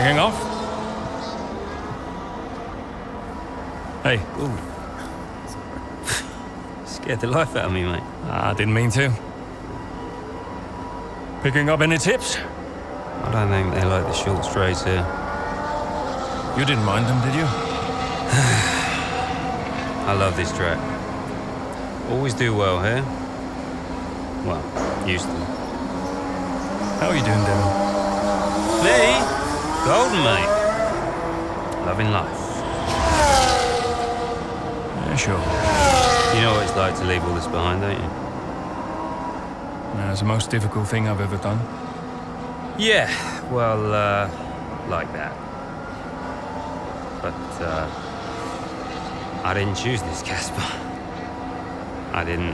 Backing off? Hey. Ooh. Scared the life out of me, mate. I didn't mean to. Picking up any tips? I don't think they like the short strays here. You didn't mind them, did you? I love this track. Always do well here. Well, used to. How are you doing, Devin? Me? Golden, mate. Loving life. Yeah, sure. You know what it's like to leave all this behind, don't you? It's the most difficult thing I've ever done. Yeah, well, like that. But, I didn't choose this, Casper. I didn't.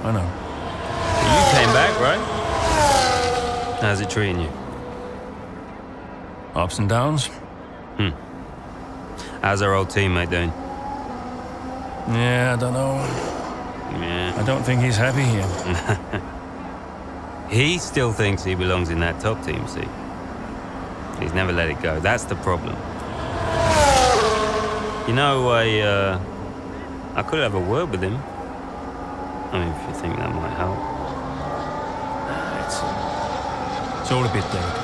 I know. You came back, right? How's it treating you? Ups and downs? How's our old teammate doing? Yeah, I don't know. Yeah. I don't think he's happy here. He still thinks he belongs in that top team, see? He's never let it go. That's the problem. You know, I could have a word with him. I mean, if you think that might help. It's all a bit delicate.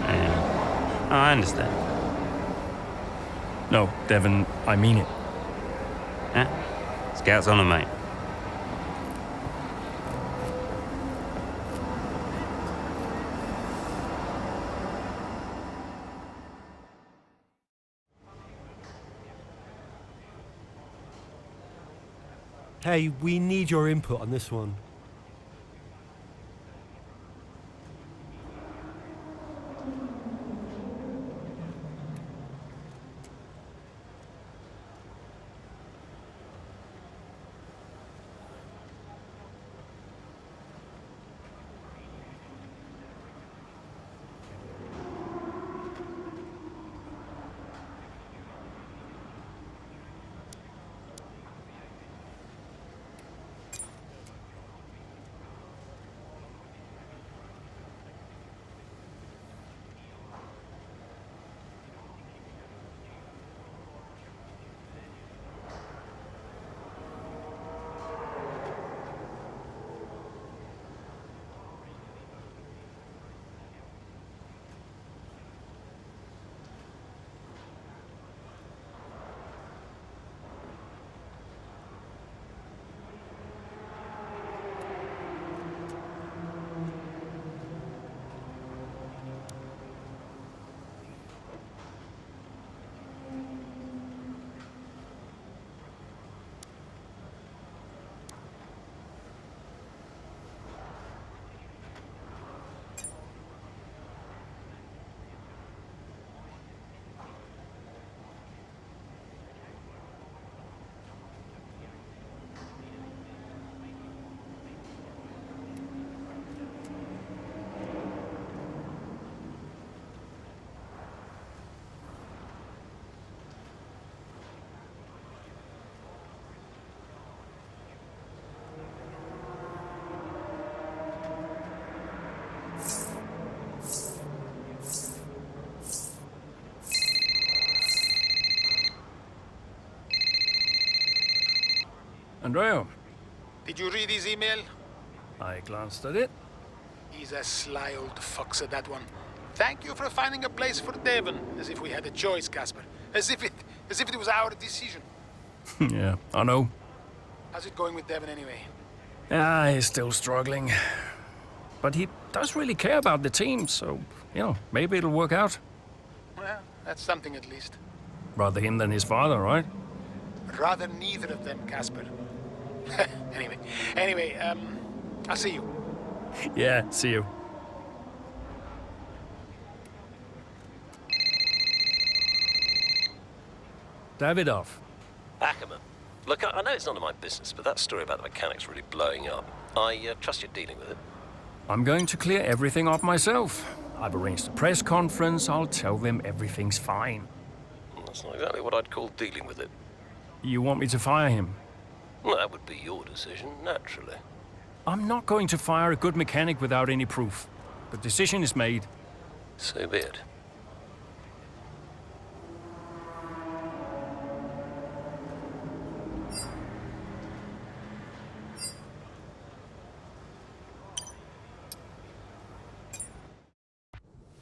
Yeah. Oh, I understand. No, Devin, I mean it. Yeah? Scouts on 'em, mate. Hey, we need your input on this one. Andrea, Did you read his email? I glanced at it. He's a sly old fox at that one. Thank you for finding a place for Devon, as if we had a choice, Casper. As if it was our decision. Yeah, I know. How's it going with Devon anyway? He's still struggling. But he does really care about the team, so, maybe it'll work out. Well, that's something at least. Rather him than his father, right? Rather neither of them, Casper. Anyway, I'll see you. Yeah, see you. Davidoff. Ackerman. Look, I know it's none of my business, but that story about the mechanics really blowing up. I trust you're dealing with it. I'm going to clear everything up myself. I've arranged a press conference. I'll tell them everything's fine. That's not exactly what I'd call dealing with it. You want me to fire him? Well, that would be your decision, naturally. I'm not going to fire a good mechanic without any proof. The decision is made. So be it.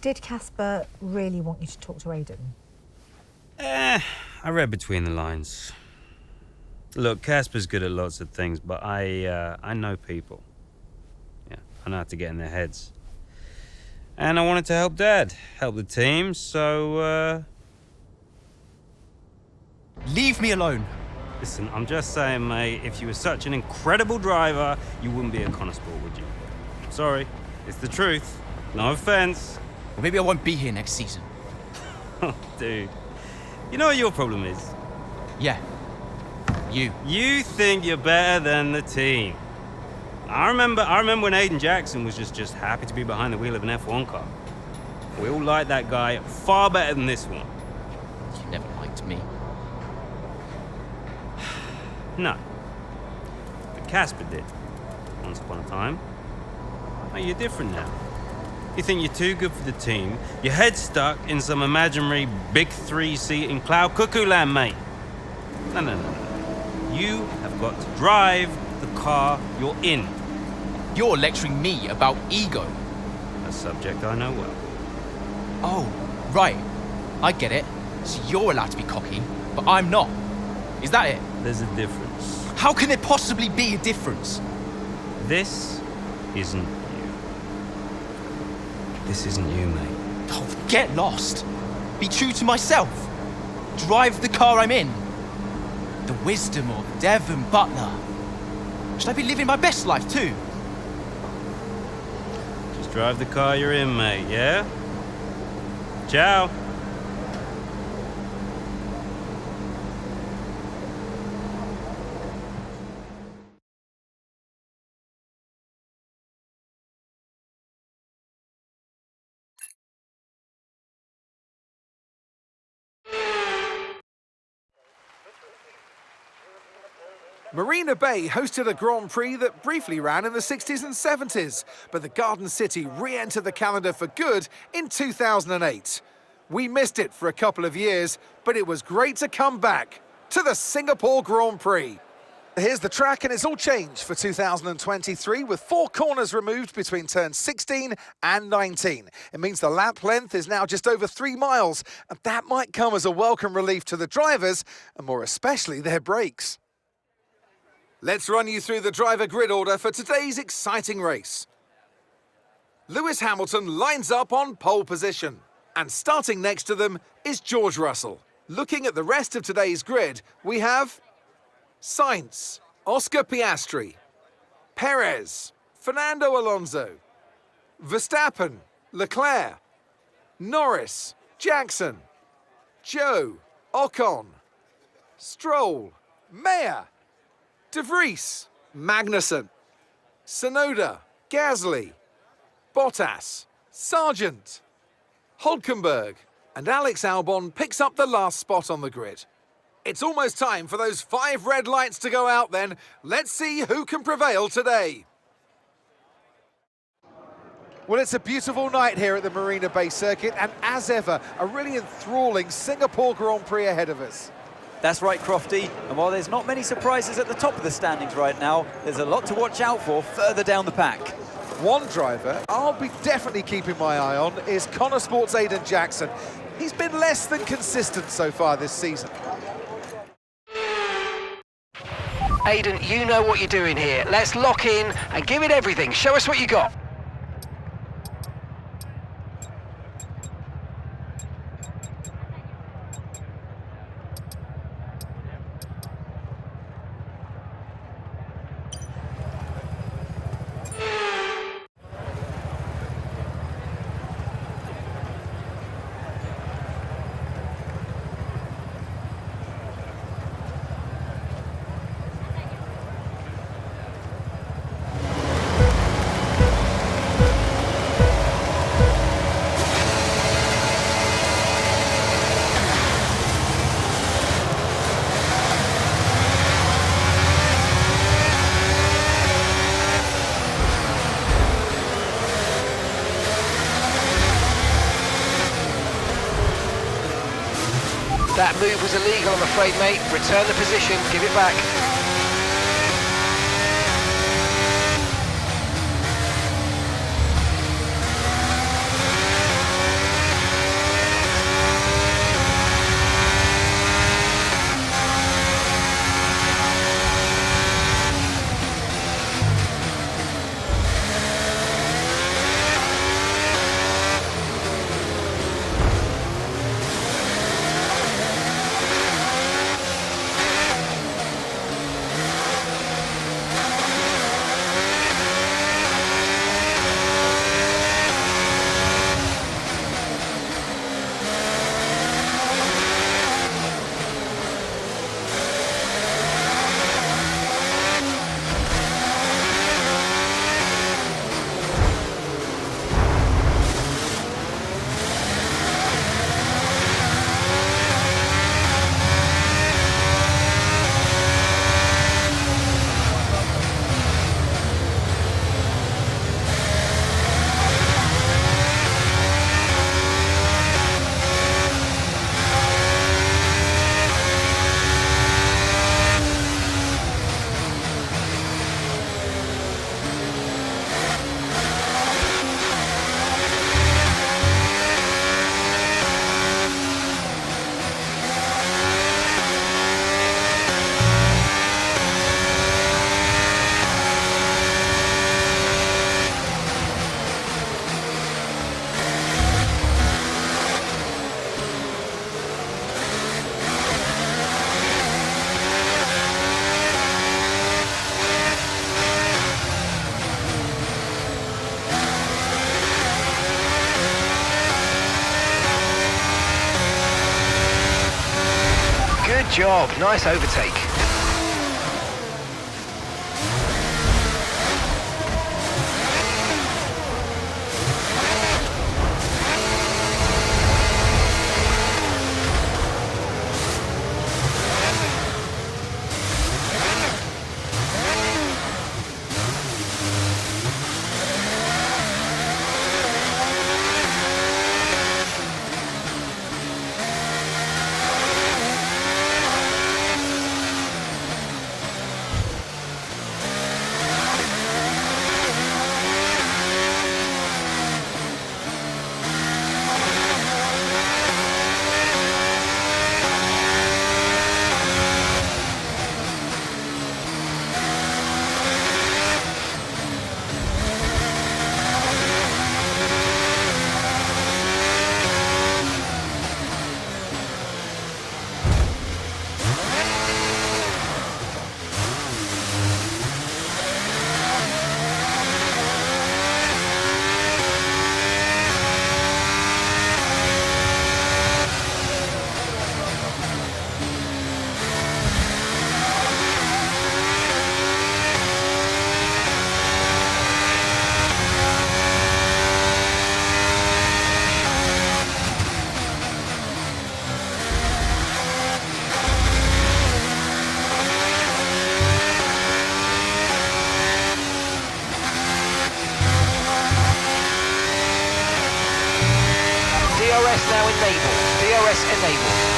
Did Casper really want you to talk to AIDEN? I read between the lines. Look, Casper's good at lots of things, but I know people. Yeah, I know how to get in their heads. And I wanted to help Dad, help the team, so, Leave me alone. Listen, I'm just saying, mate, if you were such an incredible driver, you wouldn't be a constable, would you? Sorry, it's the truth. No offense. Or maybe I won't be here next season. Dude, you know what your problem is? Yeah. You. You think you're better than the team. I remember when Aiden Jackson was just happy to be behind the wheel of an F1 car. We all liked that guy far better than this one. You never liked me. No. But Casper did. Once upon a time. Oh, you're different now. You think you're too good for the team. Your head's stuck in some imaginary big three-seat in cloud cuckoo land, mate. No. You have got to drive the car you're in. You're lecturing me about ego. A subject I know well. Oh, right. I get it. So you're allowed to be cocky, but I'm not. Is that it? There's a difference. How can there possibly be a difference? This isn't you. This isn't you, mate. Oh, get lost. Be true to myself. Drive the car I'm in. The wisdom of Devon Butler. Should I be living my best life too? Just drive the car you're in, mate, yeah? Ciao. Marina Bay hosted a Grand Prix that briefly ran in the 60s and 70s, but the Garden City re-entered the calendar for good in 2008. We missed it for a couple of years, but it was great to come back to the Singapore Grand Prix. Here's the track, and it's all changed for 2023, with 4 corners removed between turns 16 and 19. It means the lap length is now just over 3 miles, and that might come as a welcome relief to the drivers, and more especially their brakes. Let's run you through the driver grid order for today's exciting race. Lewis Hamilton lines up on pole position, and starting next to them is George Russell. Looking at the rest of today's grid, we have Sainz, Oscar Piastri, Perez, Fernando Alonso, Verstappen, Leclerc, Norris, Jackson, Joe, Ocon, Stroll, Mayer, De Vries, Magnussen, Tsunoda, Gasly, Bottas, Sargent, Hulkenberg, and Alex Albon picks up the last spot on the grid. It's almost time for those 5 red lights to go out then. Let's see who can prevail today. Well, it's a beautiful night here at the Marina Bay Circuit, and as ever, a really enthralling Singapore Grand Prix ahead of us. That's right, Crofty. And while there's not many surprises at the top of the standings right now, there's a lot to watch out for further down the pack. One driver I'll be definitely keeping my eye on is Connor Sports' Aiden Jackson. He's been less than consistent so far this season. Aiden, you know what you're doing here. Let's lock in and give it everything. Show us what you got. That move was illegal, I'm afraid, mate. Return the position, give it back. Good job, nice overtake. DRS now enabled. DRS enabled.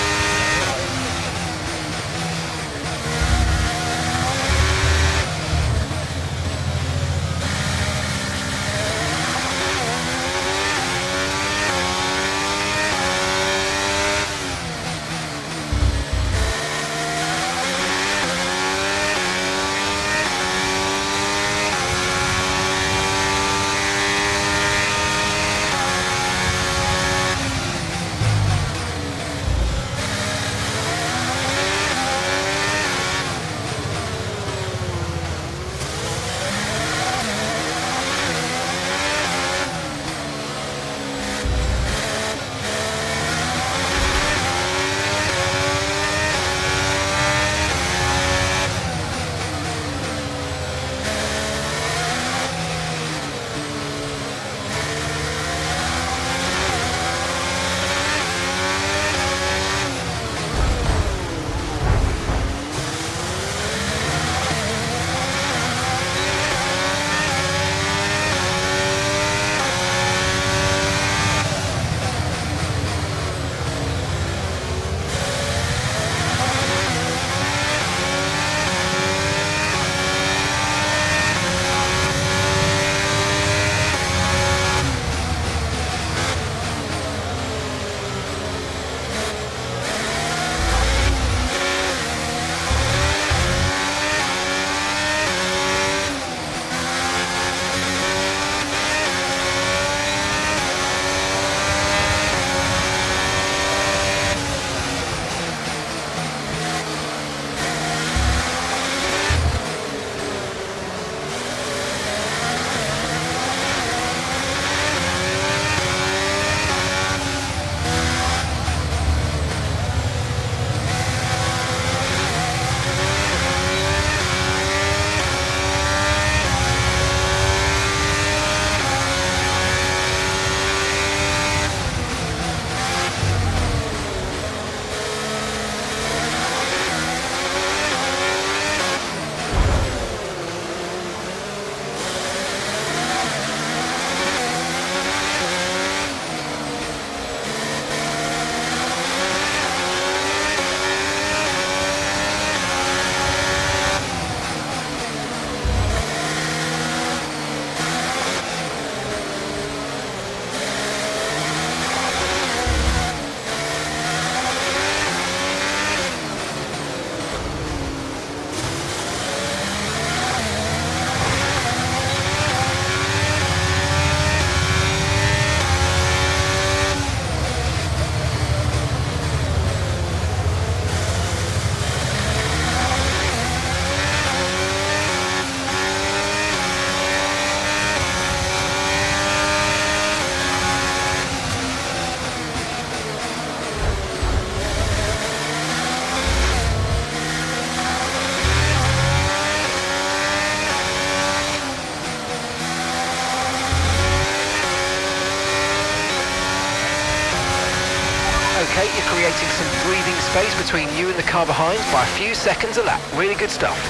space between you and the car behind by a few seconds a lap. Really good stuff.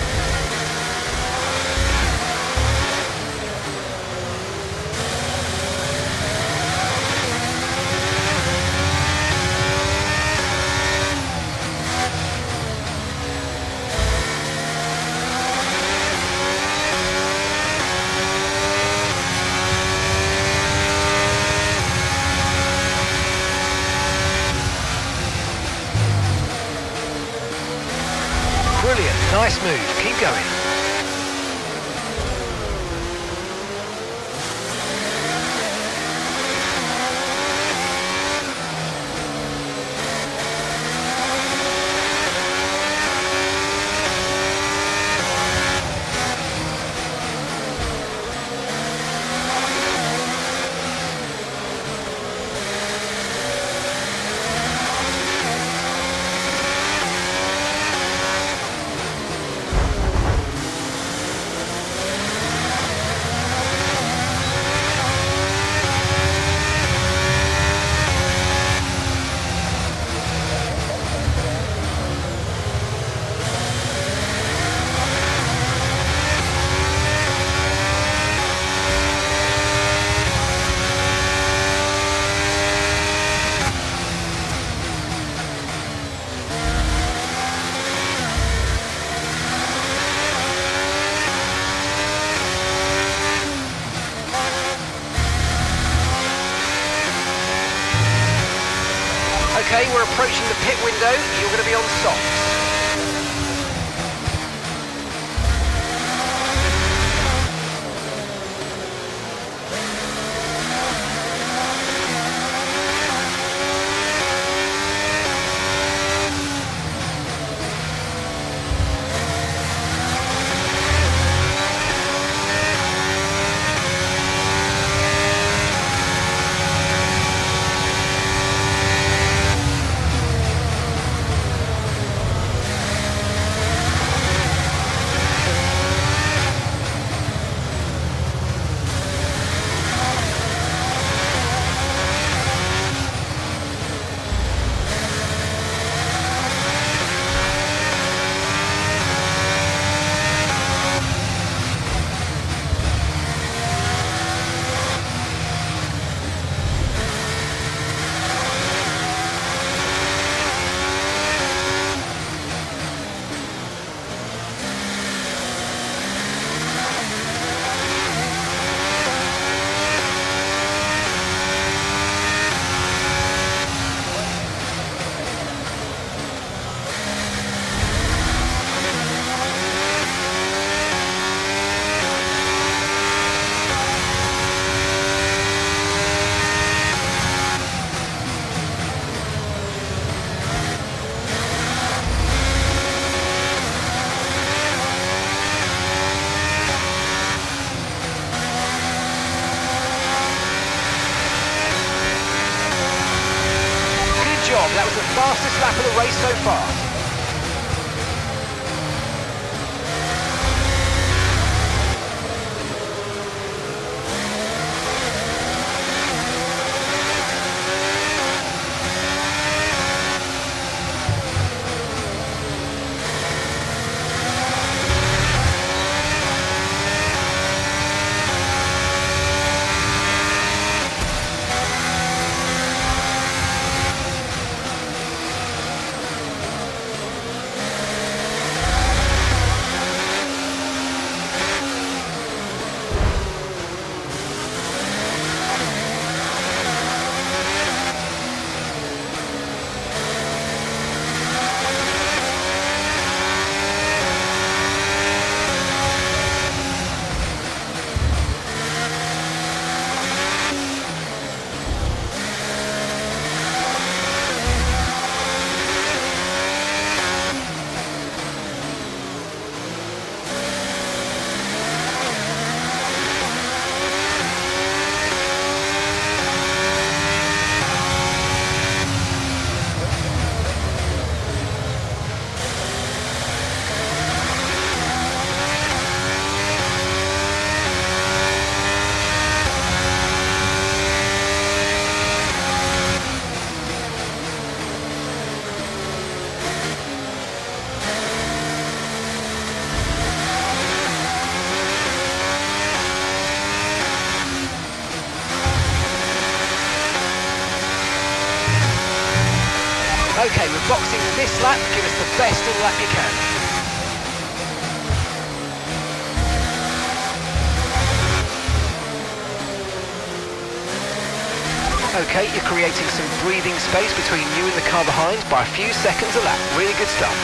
Brilliant, nice move, keep going. Okay, we're approaching the pit window. You're going to be on softs. That was the fastest lap of the race so far. Boxing this lap, give us the best of lap you can. Okay, you're creating some breathing space between you and the car behind by a few seconds a lap. Really good stuff.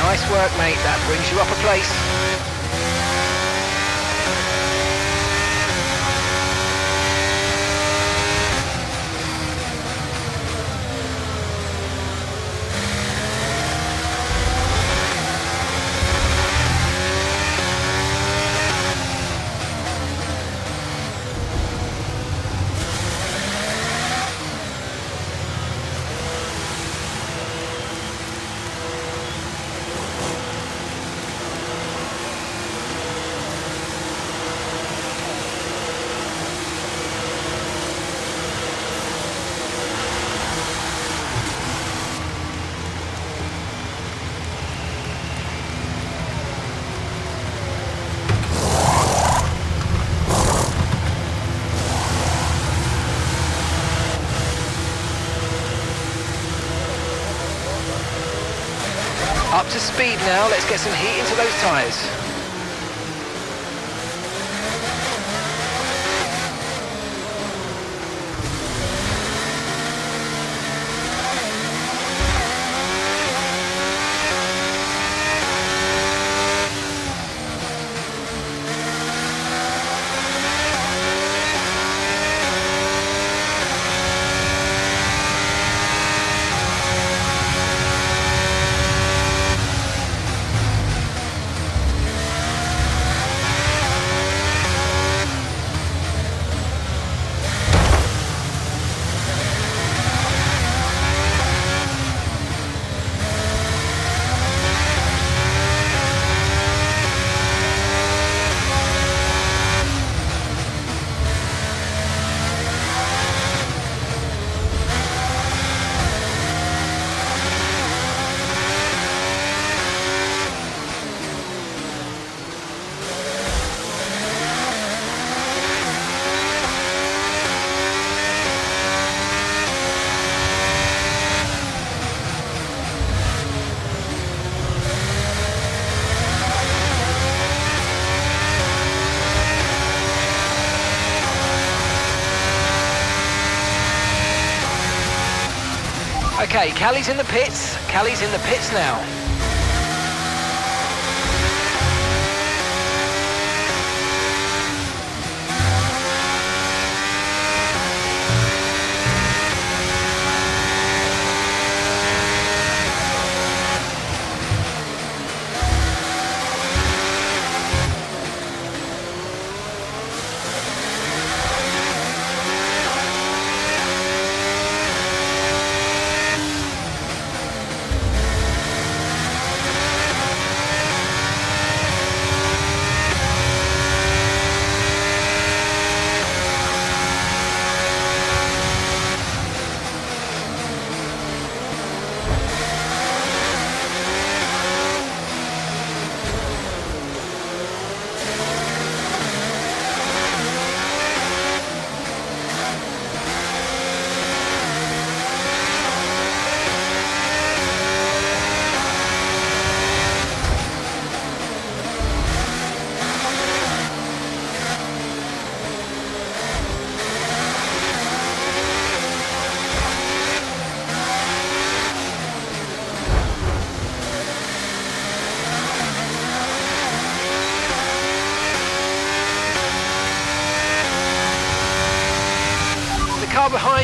Nice work, mate. That brings you up a place. Up to speed now, let's get some heat into those tyres. Okay, Callie's in the pits. Callie's in the pits now.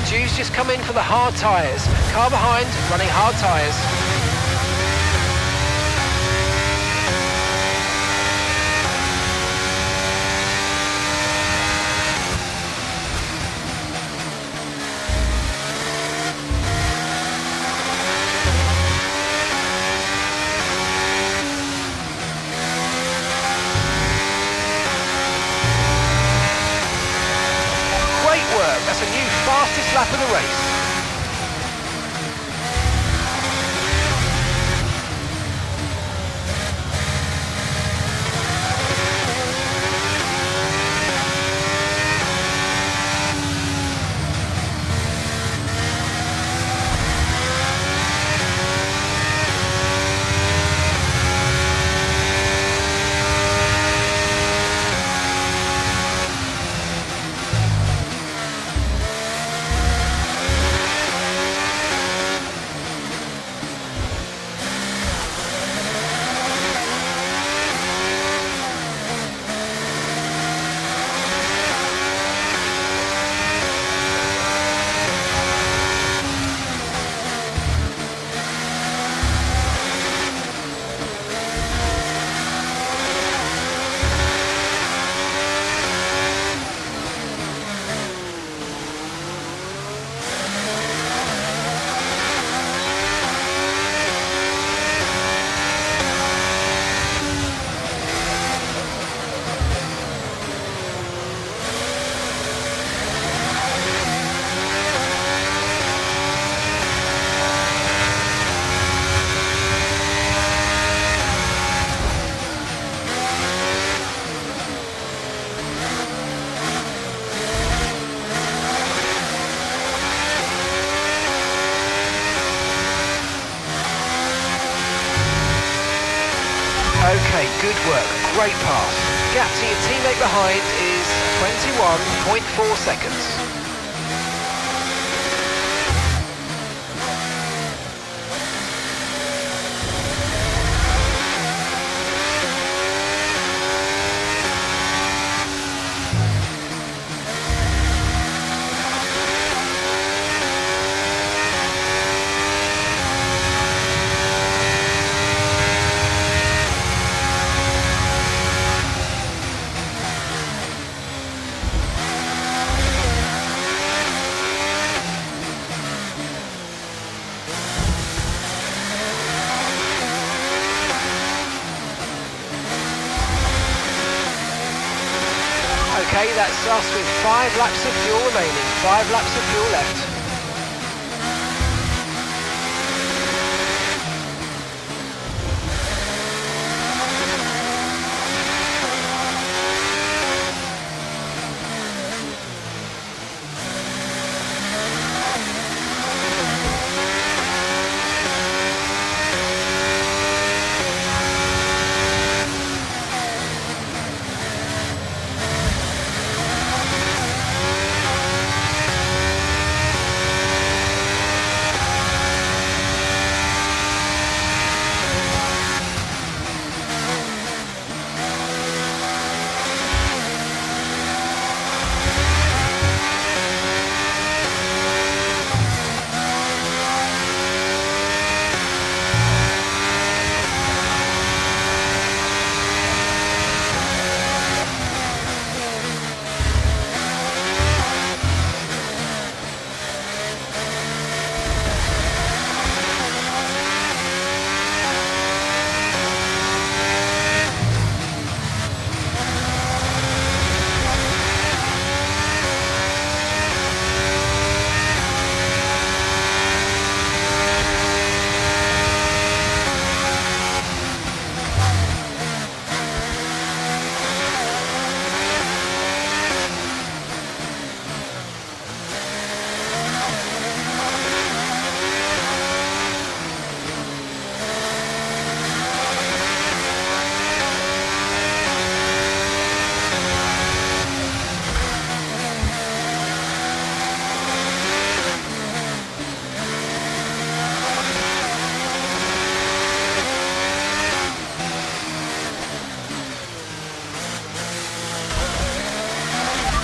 behind you's just come in for the hard tyres. Car behind, running hard tyres. That's a new fastest lap of the race. Okay, good work, great pass. Gap to your teammate behind is 21.4 seconds. Okay, that's us with 5 laps of fuel remaining, 5 laps of fuel left.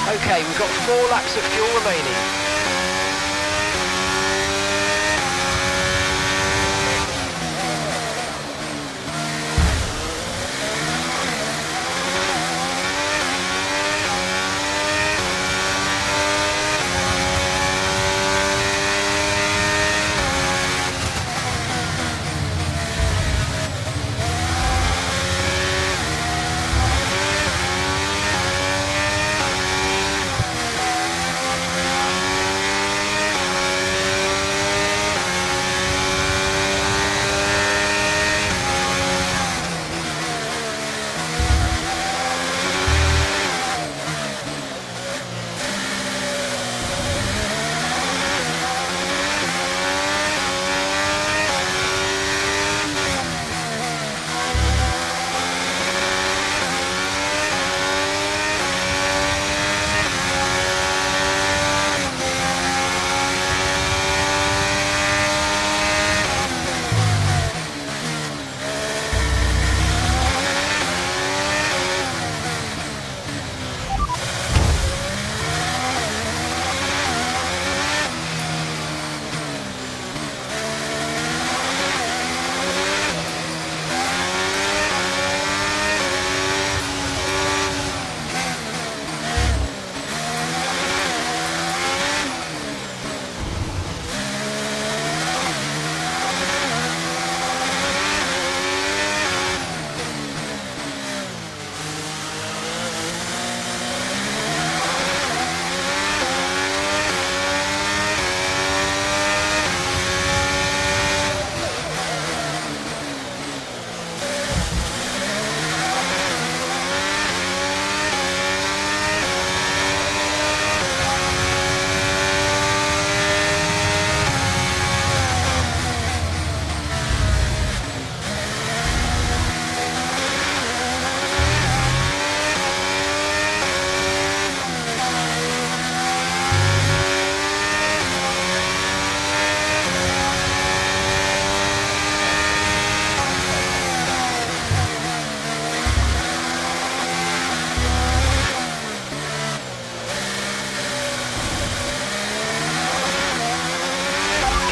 Okay, we've got 4 laps of fuel remaining.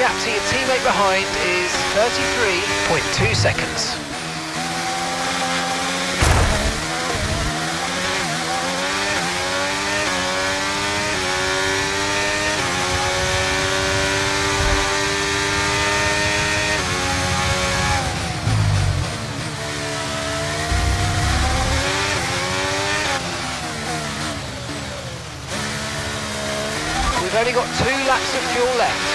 gap to your teammate behind is 33.2 seconds. We've only got 2 laps of fuel left.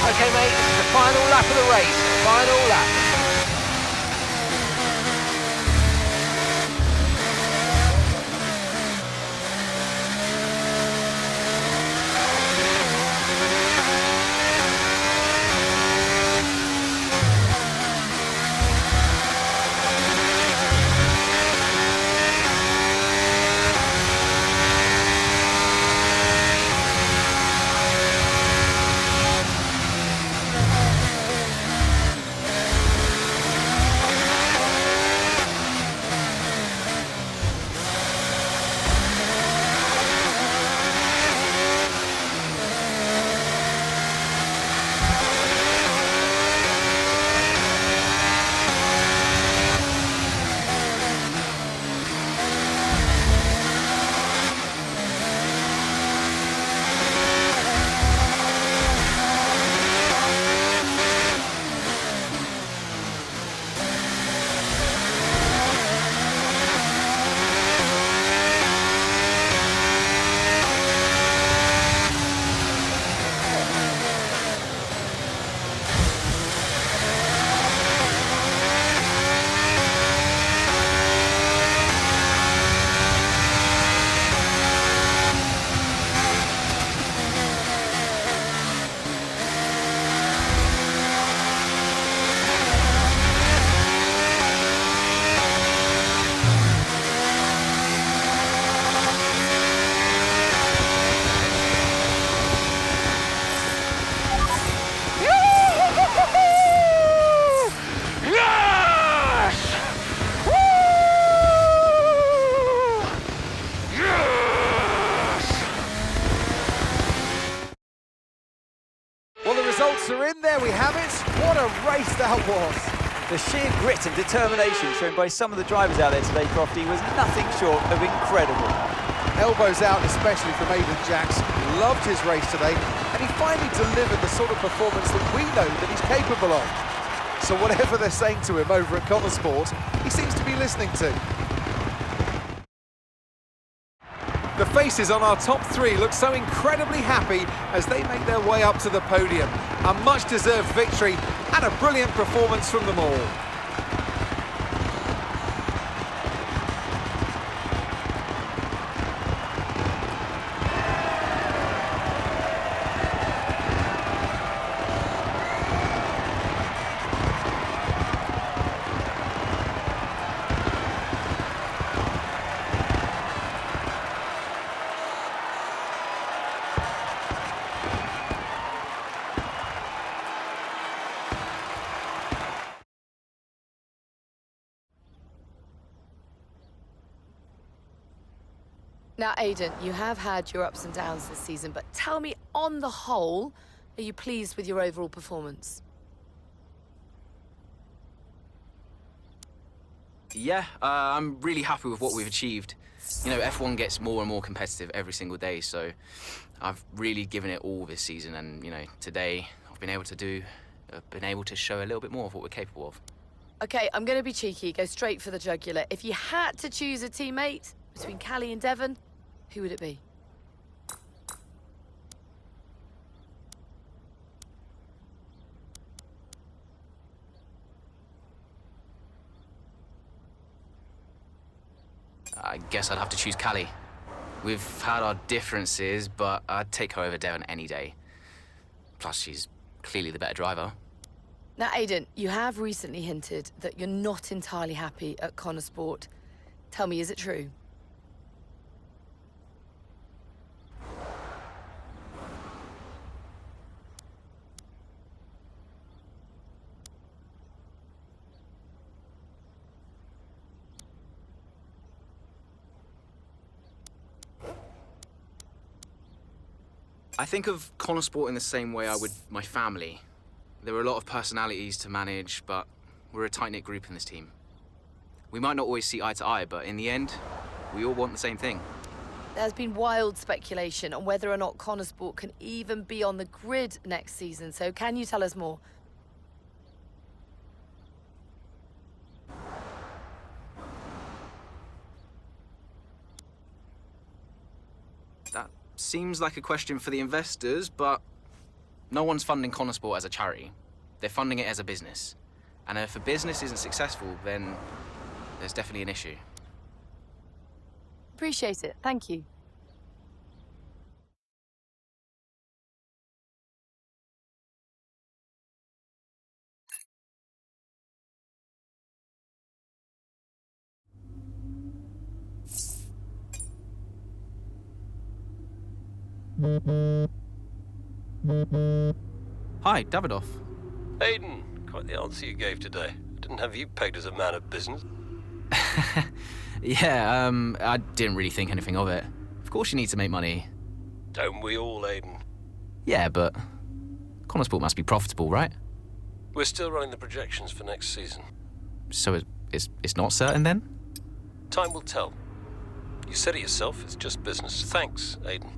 Okay, mate, this is the final lap of the race. Final lap. Well, the results are in. There we have it. What a race that was. The sheer grit and determination shown by some of the drivers out there today, Crofty, was nothing short of incredible. Elbows out, especially from Aiden Jacks. Loved his race today, and he finally delivered the sort of performance that we know that he's capable of. So whatever they're saying to him over at Connorsport, he seems to be listening to. The faces on our top 3 look so incredibly happy as they make their way up to the podium. A much-deserved victory and a brilliant performance from them all. Now, Aiden, you have had your ups and downs this season, but tell me, on the whole, are you pleased with your overall performance? Yeah, I'm really happy with what we've achieved. You know, F1 gets more and more competitive every single day, so I've really given it all this season, and, you know, today I've been able to show a little bit more of what we're capable of. Okay, I'm going to be cheeky, go straight for the jugular. If you had to choose a teammate between Callie and Devon, who would it be? I guess I'd have to choose Callie. We've had our differences, but I'd take her over Devon any day. Plus, she's clearly the better driver. Now, Aiden, you have recently hinted that you're not entirely happy at Connor Sport. Tell me, is it true? I think of Connor Sport in the same way I would my family. There are a lot of personalities to manage, but we're a tight-knit group in this team. We might not always see eye to eye, but in the end, we all want the same thing. There's been wild speculation on whether or not Connor Sport can even be on the grid next season, so can you tell us more? That seems like a question for the investors, but no one's funding Connor Sport as a charity. They're funding it as a business. And if a business isn't successful, then there's definitely an issue. Appreciate it. Thank you. Hi, Davidoff. Aiden, quite the answer you gave today. I didn't have you pegged as a man of business. Yeah, I didn't really think anything of it. Of course you need to make money. Don't we all, Aiden? Yeah, but Connor Sport must be profitable, right? We're still running the projections for next season. So it's not certain then? Time will tell. You said it yourself, it's just business. Thanks, Aiden.